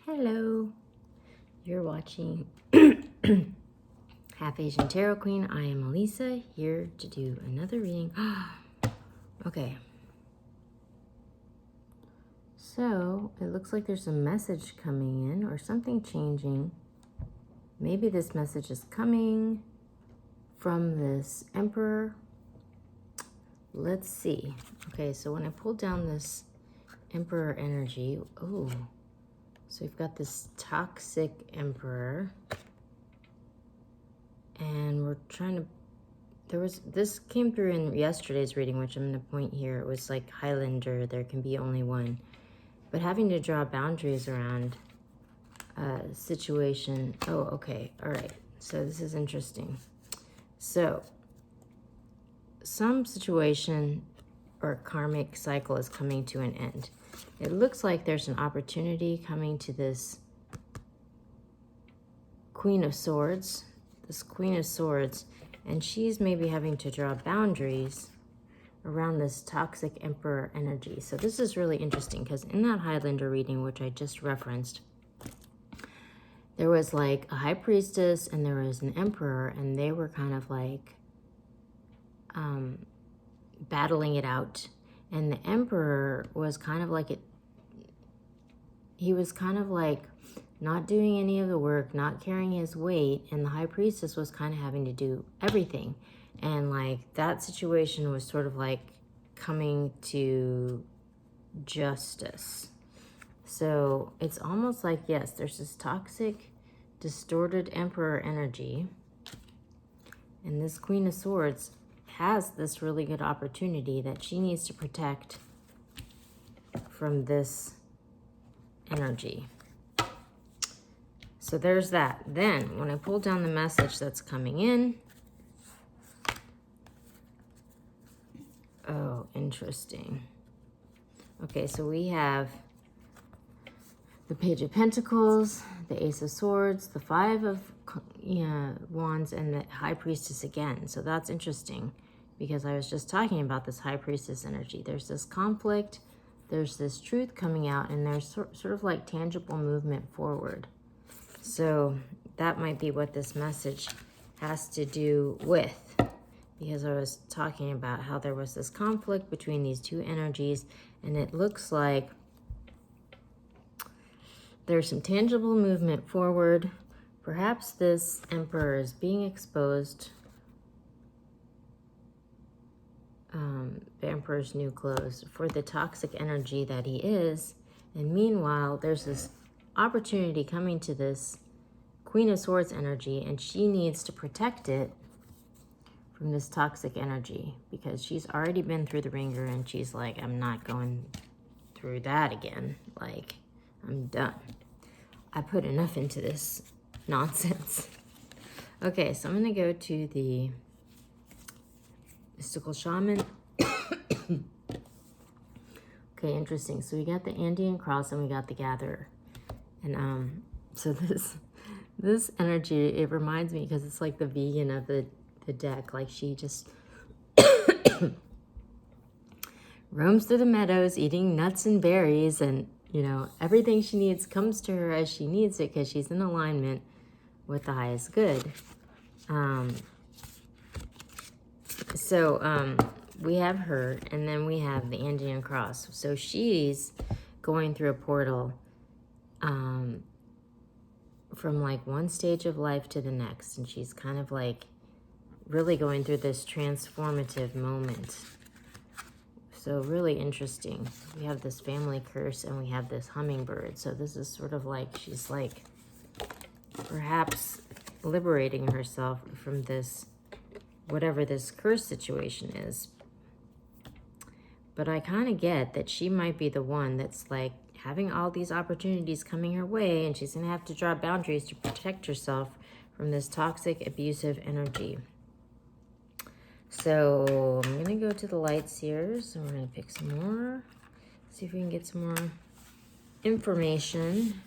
Hello, you're watching Half Asian Tarot Queen. I am Elisa, here to do another reading. Okay, so it looks like there's a message coming in or something changing. Maybe this message is coming from this Emperor. Let's see. Okay, so when I pull down this Emperor energy, oh, so we've got this toxic Emperor. And we're trying to, this came through in yesterday's reading, which I'm going to point here. It was like Highlander, there can be only one. But having to draw boundaries around a situation. Oh, okay. All right. So this is interesting. So some situation or karmic cycle is coming to an end. It looks like there's an opportunity coming to this Queen of Swords. This Queen of Swords, and she's maybe having to draw boundaries around this toxic Emperor energy. So this is really interesting because in that Highlander reading, which I just referenced, there was like a High Priestess and there was an Emperor, and they were kind of like battling it out. And the Emperor was kind of like he was kind of like not doing any of the work, not carrying his weight, and the High Priestess was kind of having to do everything. And like that situation was sort of like coming to justice. So it's almost like, yes, there's this toxic, distorted Emperor energy, and this Queen of Swords has this really good opportunity that she needs to protect from this energy. So there's that. Then when I pull down the message that's coming in, oh, interesting. Okay, so we have the Page of Pentacles, the Ace of Swords, the Five of Wands, and the High Priestess again. So that's interesting because I was just talking about this High Priestess energy. There's this conflict, there's this truth coming out, and there's sort of like tangible movement forward. So that might be what this message has to do with, because I was talking about how there was this conflict between these two energies, and it looks like there's some tangible movement forward. Perhaps this Emperor is being exposed. The Emperor's new clothes for the toxic energy that he is. And meanwhile, there's this opportunity coming to this Queen of Swords energy, and she needs to protect it from this toxic energy because she's already been through the ringer, and she's like, I'm not going through that again. Like, I'm done. I put enough into this nonsense. Okay, so I'm going to go to the Mystical Shaman. Okay, interesting. So we got the Andean Cross and we got the Gatherer. And so this energy, it reminds me, because it's like the vegan of the deck. Like she just roams through the meadows eating nuts and berries, and you know, everything she needs comes to her as she needs it because she's in alignment with the highest good. We have her, and then we have the Andean Cross. So she's going through a portal from like one stage of life to the next, and she's kind of like really going through this transformative moment. So really interesting. We have this family curse and we have this hummingbird. So this is sort of like she's like perhaps liberating herself from this, whatever this curse situation is. But I kind of get that she might be the one that's like having all these opportunities coming her way, and she's going to have to draw boundaries to protect herself from this toxic, abusive energy. So I'm going to go to the light seers, so we're going to pick some more, see if we can get some more information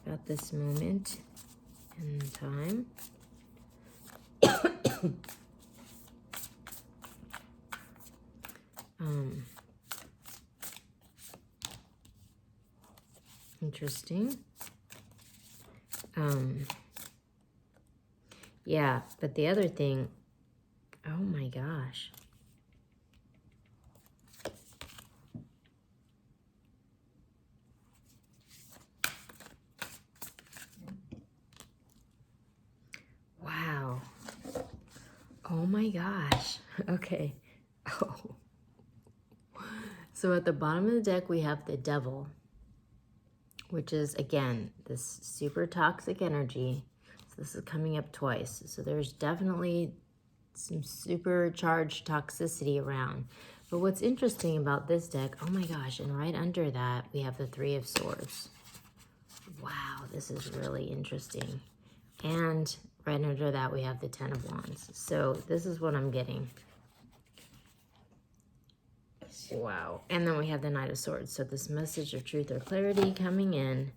about this moment in time. Interesting. Yeah, but the other thing, oh my gosh. Wow. Oh my gosh. Okay. Oh. So at the bottom of the deck, we have the Devil, which is, again, this super toxic energy. So this is coming up twice. So there's definitely some supercharged toxicity around. But what's interesting about this deck, oh my gosh, and right under that, we have the Three of Swords. Wow, this is really interesting. And right under that, we have the Ten of Wands. So this is what I'm getting. Wow. And then we have the Knight of Swords. So this message of truth or clarity coming in.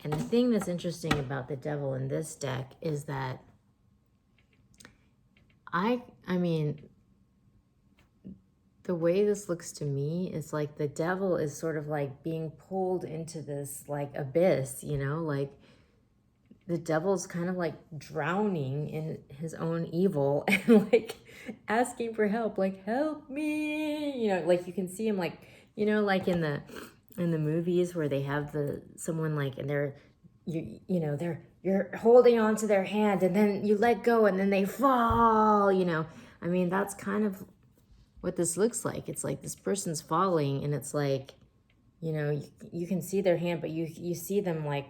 And the thing that's interesting about the Devil in this deck is that I mean, the way this looks to me is like the devil is sort of like being pulled into this like abyss, you know, like the devil's kind of like drowning in his own evil and like asking for help, like, help me, you know, like you can see him like, you know, like in the movies where they have someone like, and they're, you know, you're holding on to their hand and then you let go and then they fall, you know. I mean, that's kind of what this looks like. It's like this person's falling and it's like, you know, you can see their hand, but you see them like,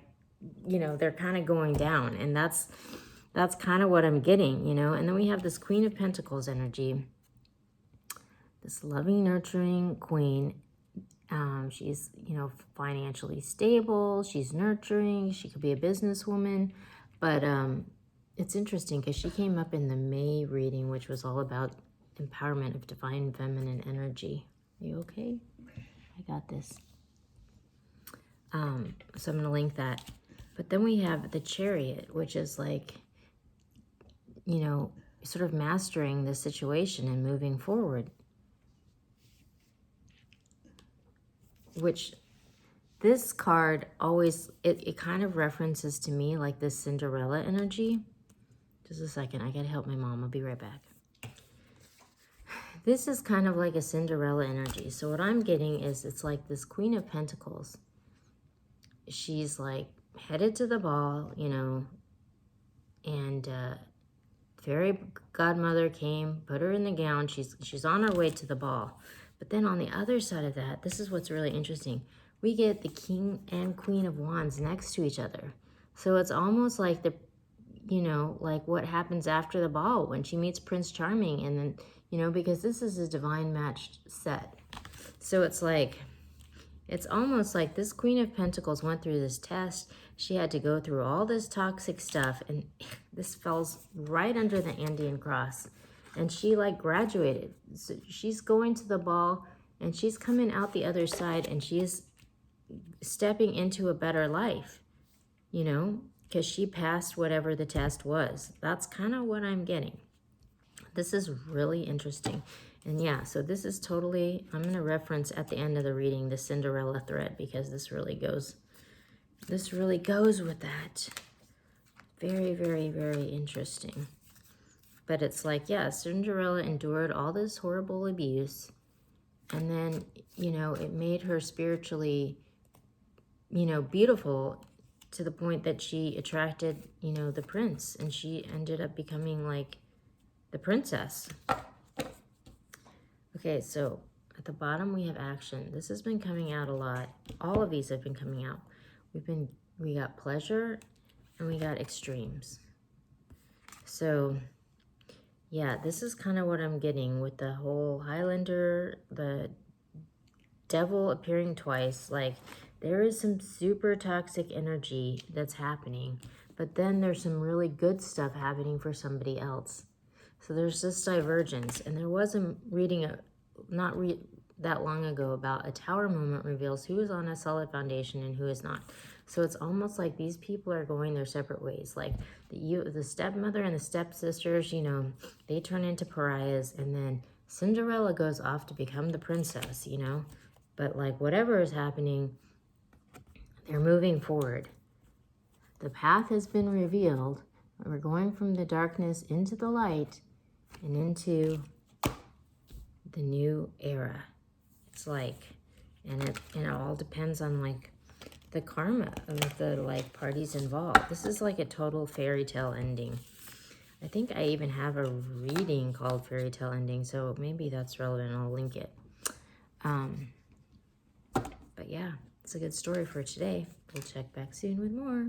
you know, they're kind of going down, and that's kind of what I'm getting, you know. And then we have this Queen of Pentacles energy, this loving, nurturing queen. She's, you know, financially stable. She's nurturing. She could be a businesswoman, but it's interesting because she came up in the May reading, which was all about empowerment of divine feminine energy. Are you okay? I got this. So I'm going to link that. But then we have the Chariot, which is like, you know, sort of mastering the situation and moving forward. Which this card always, it kind of references to me like this Cinderella energy. Just a second, I gotta help my mom. I'll be right back. This is kind of like a Cinderella energy. So what I'm getting is it's like this Queen of Pentacles. She's like headed to the ball, you know, and fairy godmother came, put her in the gown. She's on her way to the ball. But then on the other side of that, this is what's really interesting. We get the King and Queen of Wands next to each other. So it's almost like the, you know, like what happens after the ball when she meets Prince Charming. And then, you know, because this is a divine matched set. So it's like, it's almost like this Queen of Pentacles went through this test. She had to go through all this toxic stuff, and this falls right under the Andean cross. And she like graduated. So she's going to the ball, and she's coming out the other side, and she is stepping into a better life, you know, because she passed whatever the test was. That's kind of what I'm getting. This is really interesting. And yeah, so this is totally, I'm going to reference at the end of the reading the Cinderella thread, because this really goes with that. Very, very, very interesting. But it's like, yeah, Cinderella endured all this horrible abuse, and then, you know, it made her spiritually, you know, beautiful to the point that she attracted, you know, the prince, and she ended up becoming like the princess. Okay, so at the bottom we have action. This has been coming out a lot. All of these have been coming out. We got pleasure and we got extremes. So yeah, this is kind of what I'm getting with the whole Highlander, the devil appearing twice. Like, there is some super toxic energy that's happening, but then there's some really good stuff happening for somebody else. So there's this divergence. And there was a reading that long ago about a tower moment reveals who is on a solid foundation and who is not. So it's almost like these people are going their separate ways. Like the stepmother and the stepsisters, you know, they turn into pariahs, and then Cinderella goes off to become the princess, you know. But like whatever is happening, They're moving forward. The path has been revealed. We're going from the darkness into the light and into the new era. It's like, and it all depends on like the karma of the like parties involved. This is like a total fairy tale ending. I think I even have a reading called Fairy Tale Ending, so maybe that's relevant. I'll link it. But yeah, it's a good story for today. We'll check back soon with more.